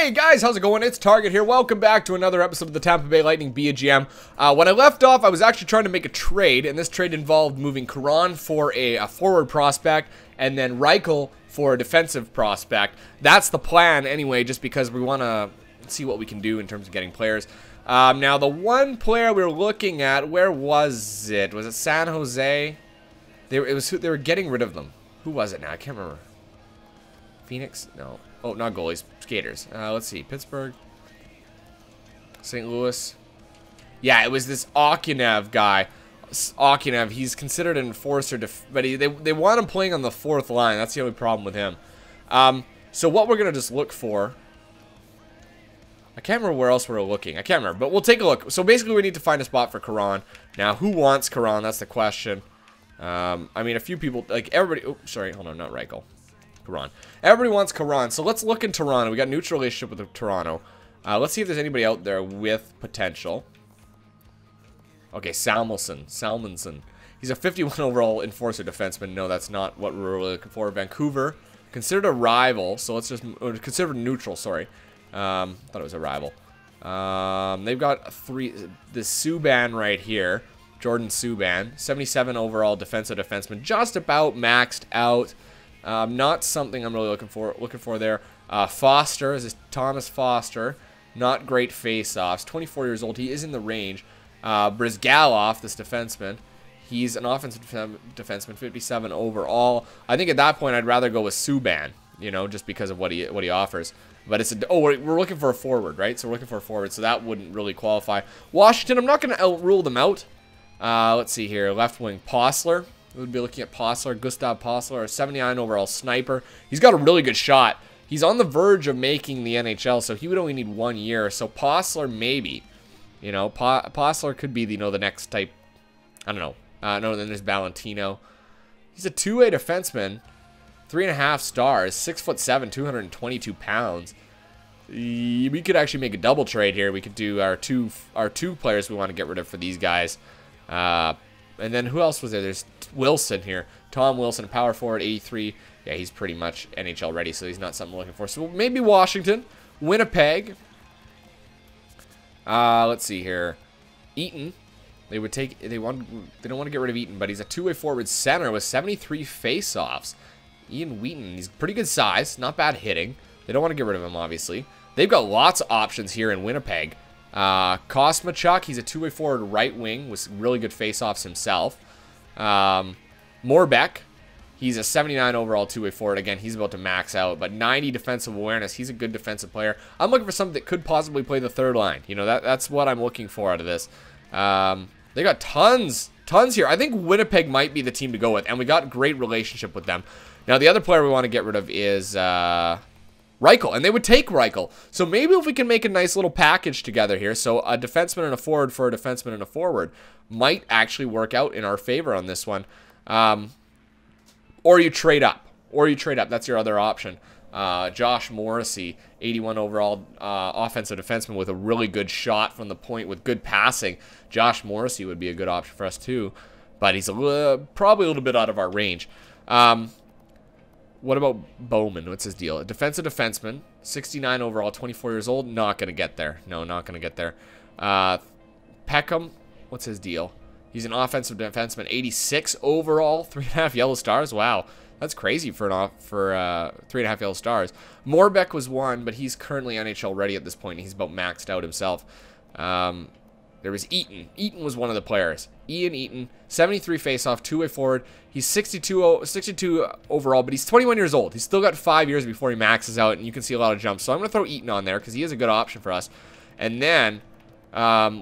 Hey guys, how's it going? It's Target here. Welcome back to another episode of the Tampa Bay Lightning Be a GM. When I left off, I was actually trying to make a trade, and this trade involved moving Karan for a forward prospect, and then Reichel for a defensive prospect. That's the plan anyway, just because we want to see what we can do in terms of getting players. Now, the one player we were looking at, where was it? Was it San Jose? They were getting rid of them. Who was it now? I can't remember. Phoenix? No. Oh, not goalies. Skaters. Let's see. Pittsburgh. St. Louis. Yeah, it was this Okunev guy. Okunev, he's considered an enforcer, but they want him playing on the fourth line. That's the only problem with him. So what we're going to just look for... I can't remember where else we're looking. I can't remember, but we'll take a look. So basically we need to find a spot for Karan. Now, who wants Karan? That's the question. I mean, a few people, like everybody... Oh, sorry. Hold on. Not Reichel. Karan. Everybody wants Karan, so let's look in Toronto. We got a neutral relationship with Toronto. Let's see if there's anybody out there with potential. Okay, Salmonson. He's a 51 overall enforcer defenseman. No, that's not what we're really looking for. Vancouver, considered a rival, so let's just consider neutral. Sorry, thought it was a rival. They've got the Subban right here, Jordan Subban, 77 overall defensive defenseman, just about maxed out. Not something I'm really looking for there. Foster, is this Thomas Foster? Not great face-offs. 24 years old. He is in the range. Brizgalov, this defenseman. He's an offensive defenseman, 57 overall. I think at that point I'd rather go with Subban, you know, just because of what he offers. But it's we're looking for a forward, right? So we're looking for a forward, so that wouldn't really qualify. Washington, I'm not going to rule them out. Let's see here. Left wing, Posler. We would be looking at Posler, Gustav Posler, a 79 overall sniper. He's got a really good shot. He's on the verge of making the NHL, so he would only need 1 year. So Posler, maybe. You know, Posler could be the, the next type. I don't know. No, then there's Valentino. He's a two-way defenseman. 3.5 stars. 6'7", 222 pounds. We could actually make a double trade here. We could do our two players we want to get rid of for these guys. And then who else was there? There's Wilson here. Tom Wilson, power forward, 83. Yeah, he's pretty much NHL ready, so he's not something we're looking for. So maybe Washington, Winnipeg. Let's see here. Eaton. They don't want to get rid of Eaton, but he's a two-way forward center with 73 face-offs. Ian Wheaton, he's pretty good size, not bad hitting. They don't want to get rid of him, obviously. They've got lots of options here in Winnipeg. Kosmachuk, he's a two-way forward right wing with really good face-offs himself. Morbeck, he's a 79 overall two-way forward. Again, he's about to max out, but 90 defensive awareness. He's a good defensive player. I'm looking for something that could possibly play the third line. You know, that's what I'm looking for out of this. They got tons here. I think Winnipeg might be the team to go with, and we got a great relationship with them. Now, the other player we want to get rid of is Reichel, and they would take Reichel. So maybe if we can make a nice little package together here, so a defenseman and a forward for a defenseman and a forward might actually work out in our favor on this one. Or you trade up. That's your other option. Josh Morrissey, 81 overall offensive defenseman with a really good shot from the point with good passing. Josh Morrissey would be a good option for us too, but he's probably a little bit out of our range. What about Bowman? What's his deal? A defensive defenseman, 69 overall, 24 years old. Not going to get there. No, not going to get there. Peckham, what's his deal? He's an offensive defenseman, 86 overall, 3.5 yellow stars. Wow, that's crazy for 3.5 yellow stars. Morbeck was one, but he's currently NHL ready at this point. He's about maxed out himself. There was Eaton. Eaton was one of the players. Ian Eaton, 73 faceoff, two-way forward. He's 62 overall, but he's 21 years old. He's still got 5 years before he maxes out, and you can see a lot of jumps. So I'm going to throw Eaton on there because he is a good option for us. And then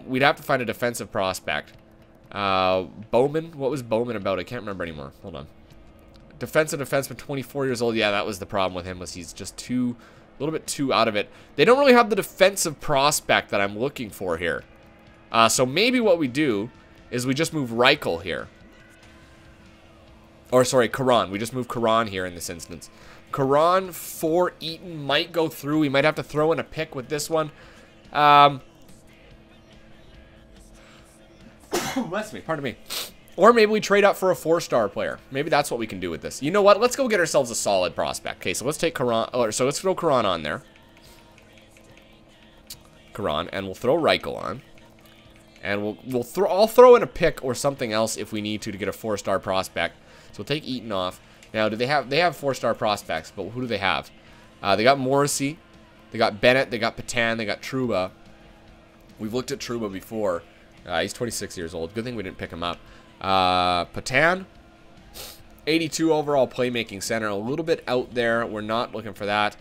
we'd have to find a defensive prospect. Bowman, what was Bowman about? I can't remember anymore. Hold on. Defensive defenseman, 24 years old. Yeah, that was the problem with him, was he's just a little bit too out of it. They don't really have the defensive prospect that I'm looking for here. So maybe what we do is we just move Reichel here. Or, sorry, Karan. We just move Karan here in this instance. Karan for Eaton might go through. We might have to throw in a pick with this one. Bless me. Pardon me. Or maybe we trade up for a 4-star player. Maybe that's what we can do with this. You know what? Let's go get ourselves a solid prospect. Okay, so let's take Karan. So let's throw Karan on there. Karan, and we'll throw Reichel on. And I'll throw in a pick or something else if we need to get a 4-star prospect. So we'll take Eaton off. Now, they have 4-star prospects, but who do they have? They got Morrissey, they got Bennett, they got Patan, they got Trouba. We've looked at Trouba before. He's 26 years old. Good thing we didn't pick him up. Patan, 82 overall playmaking center, a little bit out there. We're not looking for that.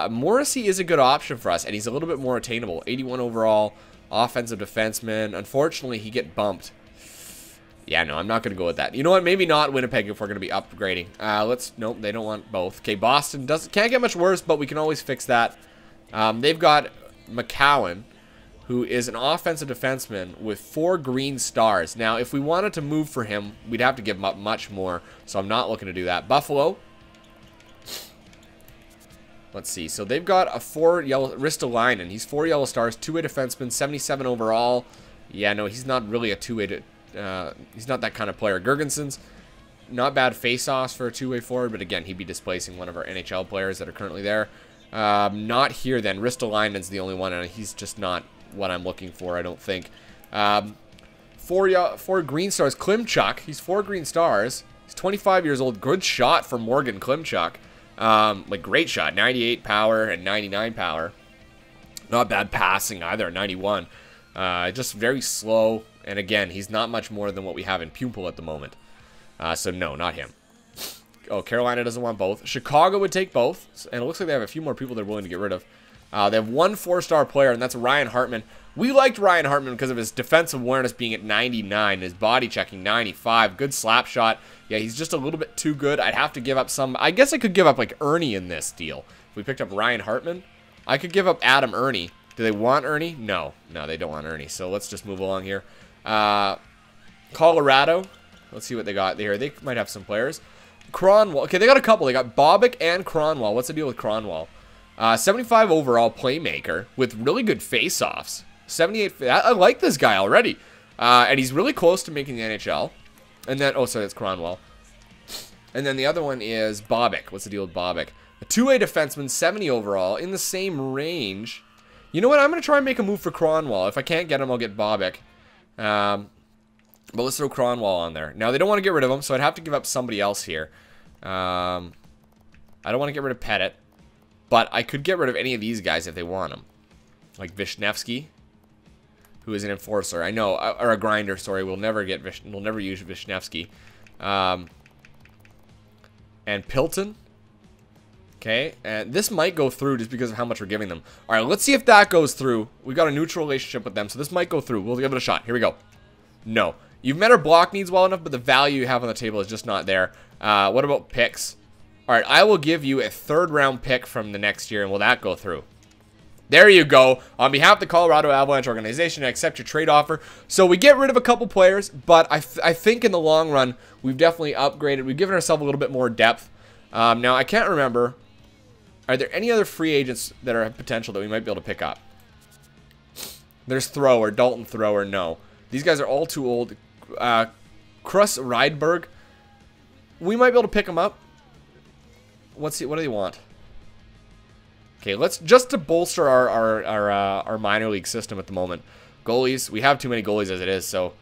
Morrissey is a good option for us, and he's a little bit more attainable. 81 overall, offensive defenseman. Unfortunately, he get bumped. Yeah, no, I'm not going to go with that. You know what? Maybe not Winnipeg if we're going to be upgrading. Nope, they don't want both. Okay, Boston can't get much worse, but we can always fix that. They've got McCowan, who is an offensive defenseman with 4 green stars. Now, if we wanted to move for him, we'd have to give him up much more, so I'm not looking to do that. Buffalo. Let's see. So they've got a 4 yellow Ristolainen. He's 4 yellow stars, 2-way defenseman, 77 overall. Yeah, no, he's not really a 2-way. He's not that kind of player. Gergenson's not bad face-offs for a 2-way forward, but again, he'd be displacing one of our NHL players that are currently there. Not here then. Ristolainen's the only one, and he's just not what I'm looking for, I don't think. 4 green stars. Klimchuk, he's 4 green stars. He's 25 years old. Good shot for Morgan Klimchuk. Like, great shot. 98 power and 99 power. Not bad passing either, 91. Just very slow. And again, he's not much more than what we have in Pupil at the moment. So no, not him. Oh, Carolina doesn't want both. Chicago would take both. And it looks like they have a few more people they're willing to get rid of. They have 1 4-star player, and that's Ryan Hartman. We liked Ryan Hartman because of his defensive awareness being at 99, his body checking 95, good slap shot. Yeah, he's just a little bit too good. I'd have to give up some. I guess I could give up like Ernie in this deal. If we picked up Ryan Hartman, I could give up Adam Ernie. Do they want Ernie? No, they don't want Ernie. So let's just move along here. Colorado. Let's see what they got there. They might have some players. Cronwall. Okay, they got a couple. They got Bobick and Cronwall. What's the deal with Cronwall? 75 overall playmaker with really good face-offs. 78. I like this guy already. And he's really close to making the NHL. And then, oh, sorry, that's Cronwall. And then the other one is Bobick. What's the deal with Bobick? A 2-way defenseman, 70 overall, in the same range. You know what? I'm going to try and make a move for Cronwall. If I can't get him, I'll get Bobick. But let's throw Cronwall on there. Now, they don't want to get rid of him, so I'd have to give up somebody else here. I don't want to get rid of Pettit. But I could get rid of any of these guys if they want them. Like Vishnevsky, who is an enforcer. I know, or a grinder, sorry. We'll never use Vishnevsky. And Pilton. Okay, and this might go through just because of how much we're giving them. All right, let's see if that goes through. We've got a neutral relationship with them, so this might go through. We'll give it a shot. Here we go. No. You've met our block needs well enough, but the value you have on the table is just not there. What about picks? All right, I will give you a 3rd-round pick from the next year, and will that go through? There you go. On behalf of the Colorado Avalanche organization, I accept your trade offer. So we get rid of a couple players, but I think in the long run, we've definitely upgraded. We've given ourselves a little bit more depth. Now, I can't remember. Are there any other free agents that are potential that we might be able to pick up? There's Thrower, Dalton Thrower, no. These guys are all too old. Kruss Rydberg, we might be able to pick him up. What do they want? Okay, let's just to bolster our minor league system at the moment. Goalies, we have too many goalies as it is, so.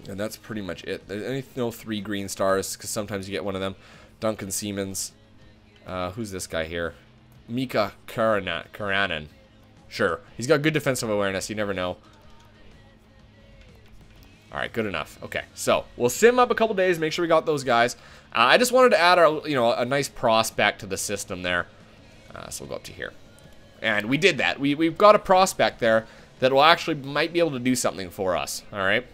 And that's pretty much it. There's no 3 green stars, because sometimes you get one of them. Duncan Siemens. Who's this guy here? Mika Karanen. Sure. He's got good defensive awareness. You never know. All right, good enough. Okay, so we'll sim up a couple days, make sure we got those guys. I just wanted to add a nice prospect to the system there. So we'll go up to here. And we did that. We've got a prospect there that will actually might be able to do something for us. All right.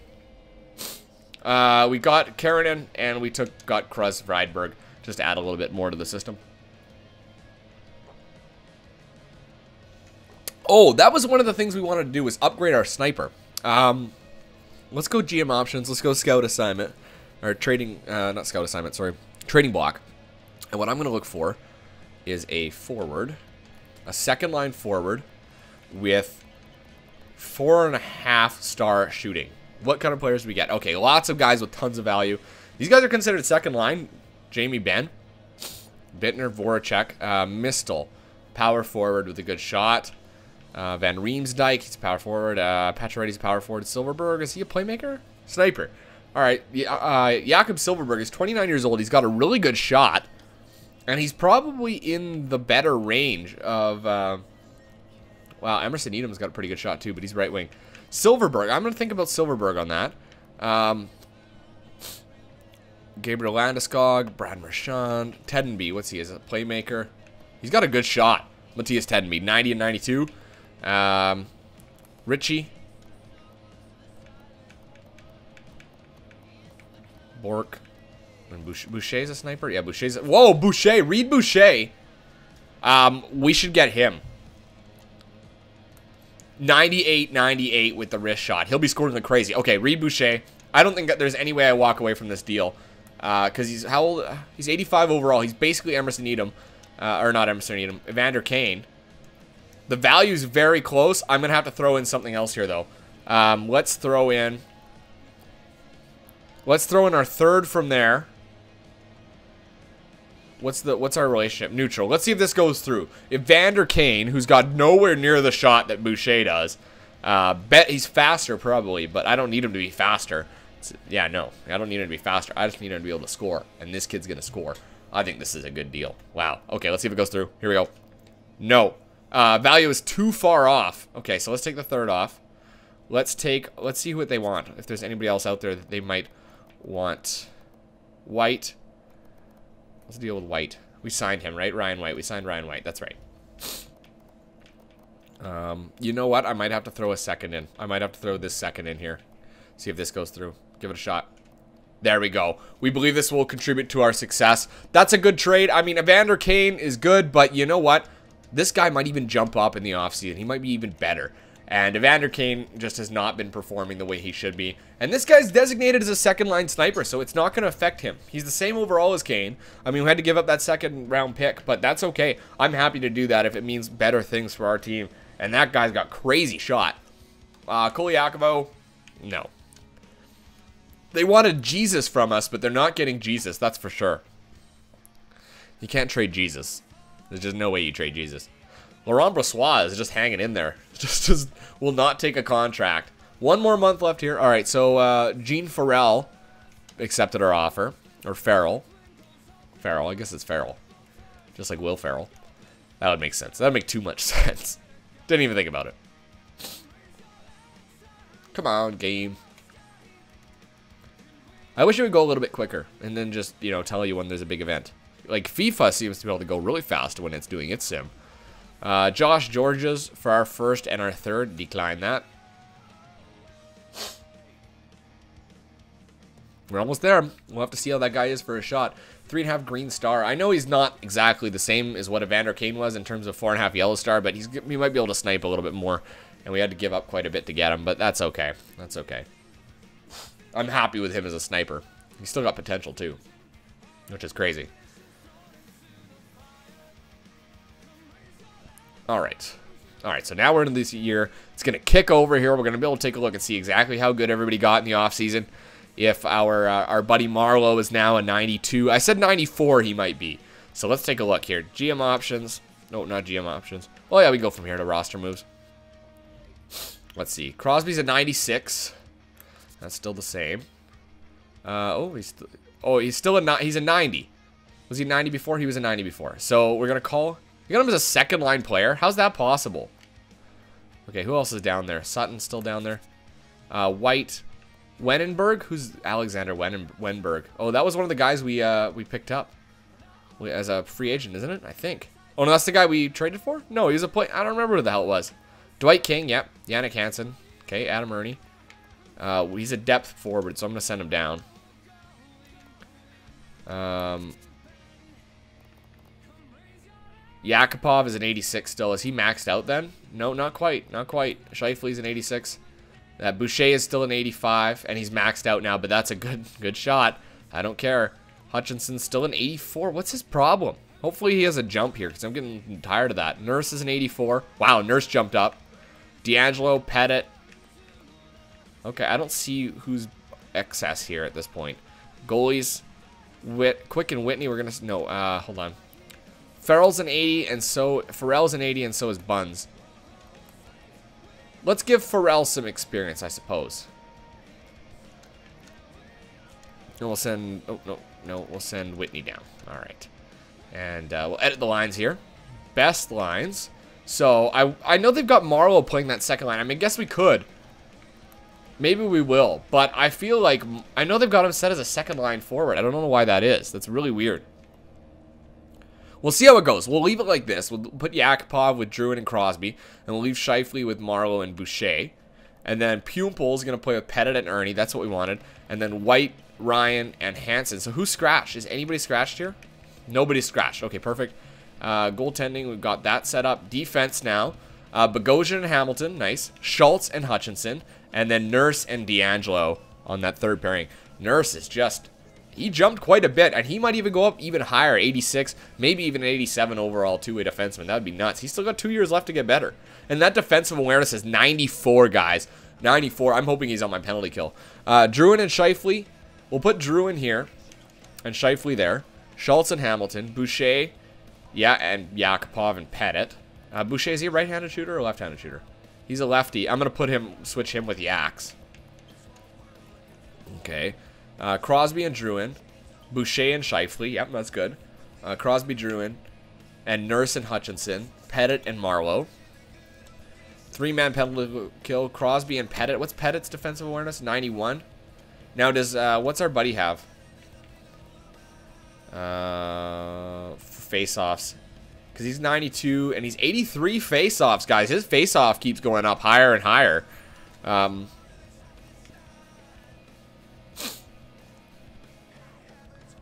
We got Karanen and we got Kruss Rydberg just to add a little bit more to the system. Oh, that was one of the things we wanted to do was upgrade our sniper. Let's go GM options. Let's go scout assignment. Or trading, not scout assignment, sorry. Trading block. And what I'm going to look for is a forward. A second line forward with 4.5-star shooting. What kind of players do we get? Okay, lots of guys with tons of value. These guys are considered second line. Jamie Benn. Bittner, Voracek, Mistel. Power forward with a good shot. Van Riemsdyk, he's a power forward. Pacioretty's a power forward. Silverberg, is he a playmaker? Sniper. All right, Jakob Silverberg is 29 years old. He's got a really good shot, and he's probably in the better range of... wow, Emerson Edam's got a pretty good shot too, but he's right wing. Silverberg, I'm going to think about Silverberg on that. Gabriel Landeskog, Brad Marchand, Tedenby, what's he, is a playmaker? He's got a good shot. Matthias Tedenby, 90 and 92. Richie. Bork. And Boucher's a sniper? Yeah, Boucher's whoa, Boucher! Reed Boucher! We should get him. 98-98 with the wrist shot. He'll be scoring like crazy. Okay, Reed Boucher. I don't think that there's any way I walk away from this deal. Because he's, how old? He's 85 overall. He's basically Emerson Edam. Or not Emerson Edam. Evander Kane. The value's very close. I'm going to have to throw in something else here, though. Let's throw in our third from there. What's our relationship? Neutral. Let's see if this goes through. Evander Kane, who's got nowhere near the shot that Boucher does. Bet he's faster, probably, but I don't need him to be faster. Yeah, no. I don't need him to be faster. I just need him to be able to score, and this kid's going to score. I think this is a good deal. Wow. Okay, let's see if it goes through. Here we go. No. Value is too far off. Okay, so let's take the third off. Let's see what they want. If there's anybody else out there that they might want. White. Let's deal with White. We signed him, right? Ryan White. We signed Ryan White. That's right. You know what? I might have to throw a second in. I might have to throw this second in here. See if this goes through. Give it a shot. There we go. We believe this will contribute to our success. That's a good trade. I mean, Evander Kane is good, but you know what? This guy might even jump up in the offseason. He might be even better. And Evander Kane just has not been performing the way he should be. And this guy's designated as a second-line sniper, so it's not going to affect him. He's the same overall as Kane. I mean, we had to give up that second-round pick, but that's okay. I'm happy to do that if it means better things for our team. And that guy's got crazy shot. Koliakovo, no. They wanted Jesus from us, but they're not getting Jesus, that's for sure. You can't trade Jesus. There's just no way you trade Jesus. Laurent Brossois is just hanging in there. Just will not take a contract. One more month left here. All right, so Gene Farrell accepted our offer. Or Farrell. Farrell, I guess it's Farrell. Just like Will Farrell. That would make sense. That would make too much sense. Didn't even think about it. Come on, game. I wish it would go a little bit quicker. And then just, you know, tell you when there's a big event. Like, FIFA seems to be able to go really fast when it's doing its sim. Josh Georges for our first and our third. Decline that. We're almost there. We'll have to see how that guy is for a shot. 3.5 green star. I know he's not exactly the same as what Evander Kane was in terms of 4.5 yellow star, but he might be able to snipe a little bit more. And we had to give up quite a bit to get him, but that's okay. That's okay. I'm happy with him as a sniper. He's still got potential too, which is crazy. Alright, so now we're into this year. It's going to kick over here. We're going to be able to take a look and see exactly how good everybody got in the offseason. If our buddy Marlowe is now a 92. I said 94 he might be. So let's take a look here. GM options. No, not GM options. Oh yeah, we go from here to roster moves. Let's see. Crosby's a 96. That's still the same. He's still he's a 90. Was he 90 before? He was a 90 before. So we're going to call... You got him as a second-line player? How's that possible? Okay, who else is down there? Sutton's still down there. White. Wenenberg? Who's Alexander Wenberg? Oh, that was one of the guys we picked up. As a free agent, isn't it? I think. Oh, no, that's the guy we traded for? No, he was a play... I don't remember who the hell it was. Dwight King, yep. Yannick Hansen. Okay, Adam Ernie. He's a depth forward, so I'm going to send him down. Yakupov is an 86 still. Is he maxed out then? No, not quite. Not quite. Scheifele's an 86. Boucher is still an 85, and he's maxed out now, but that's a good shot. I don't care. Hutchinson's still an 84. What's his problem? Hopefully he has a jump here, because I'm getting tired of that. Nurse is an 84. Wow, Nurse jumped up. D'Angelo, Pettit. Okay, I don't see who's excess here at this point. Goalies, Quick and Whitney, we're going to... No, hold on. Farrell's an 80, and so Farrell's an 80, and so is Buns. Let's give Farrell some experience, I suppose. And we'll send... Oh, no, we'll send Whitney down. All right. And we'll edit the lines here. Best lines. So, I know they've got Marlowe playing that second line. I mean, I guess we could. Maybe we will. But I feel like... I know they've got him set as a second line forward. I don't know why that is. That's really weird. We'll see how it goes. We'll leave it like this. We'll put Yakupov with Druin and Crosby. And we'll leave Scheifele with Marlowe and Boucher. And then Puempel's going to play with Pettit and Ernie. That's what we wanted. And then White, Ryan, and Hansen. So who's scratched? Is anybody scratched here? Nobody's scratched. Okay, perfect. Goaltending, we've got that set up. Defense now. Bogosian and Hamilton. Nice. Schultz and Hutchinson. And then Nurse and D'Angelo on that third pairing. Nurse is just... He jumped quite a bit, and he might even go up even higher, 86, maybe even an 87 overall two-way defenseman. That would be nuts. He's still got 2 years left to get better. And that defensive awareness is 94, guys. 94. I'm hoping he's on my penalty kill. Druin and Scheifele. We'll put Druin here and Scheifele there. Schultz and Hamilton. Boucher, yeah, and Yakupov and Pettit. Boucher, is he a right-handed shooter or left-handed shooter? He's a lefty. I'm going to put him, switch him with Yaks. Okay. Crosby and Druin, Boucher and Scheifele. Yep, that's good. Crosby, Druin, and Nurse and Hutchinson, Pettit and Marlowe. 3-man penalty kill, Crosby and Pettit. What's Pettit's defensive awareness? 91. Now does what's our buddy have? Face-offs, because he's 92 and he's 83 face-offs, guys. His face-off keeps going up higher and higher.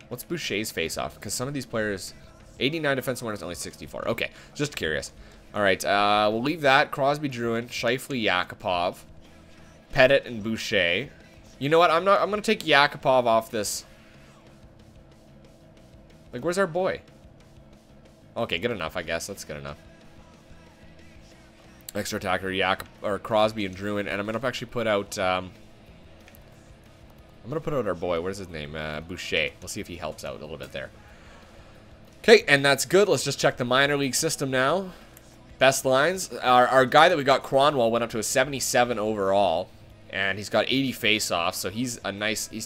What's Boucher's face-off? Because some of these players... 89 defensive awareness, only 64. Okay, just curious. All right, we'll leave that. Crosby, Druin, Scheifele, Yakupov, Pettit, and Boucher. You know what? I'm going to take Yakupov off this. Like, where's our boy? Okay, good enough, I guess. That's good enough. Extra attacker, or Crosby and Druin. And I'm going to actually put out... I'm going to put out our boy. What is his name? Boucher. We'll see if he helps out a little bit there. Okay, and that's good. Let's just check the minor league system now. Best lines. Our guy that we got, Cronwall, went up to a 77 overall. And he's got 80 face-offs, so he's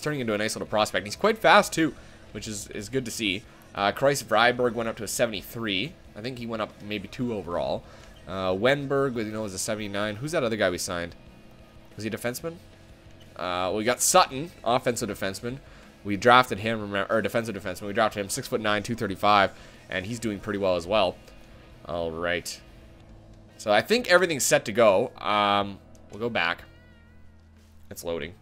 turning into a nice little prospect. He's quite fast, too, which is good to see. Kreis Vryberg went up to a 73. I think he went up maybe 2 overall. Wenberg, was a 79. Who's that other guy we signed? Was he a defenseman? We got Sutton, offensive defenseman. We drafted him, or defensive defenseman. We drafted him, 6'9", 235, and he's doing pretty well as well. All right. So I think everything's set to go. We'll go back. It's loading.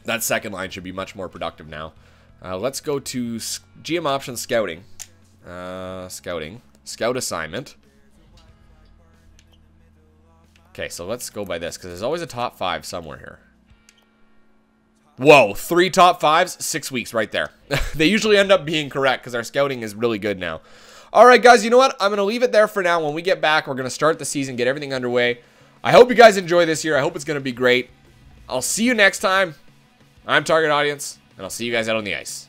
That second line should be much more productive now. Let's go to GM options scouting. Scout assignment. Okay, so let's go by this, because there's always a top 5 somewhere here. Whoa, 3 top 5s, 6 weeks right there. They usually end up being correct, because our scouting is really good now. All right, guys, you know what? I'm going to leave it there for now. When we get back, we're going to start the season, get everything underway. I hope you guys enjoy this year. I hope it's going to be great. I'll see you next time. I'm Target Audience, and I'll see you guys out on the ice.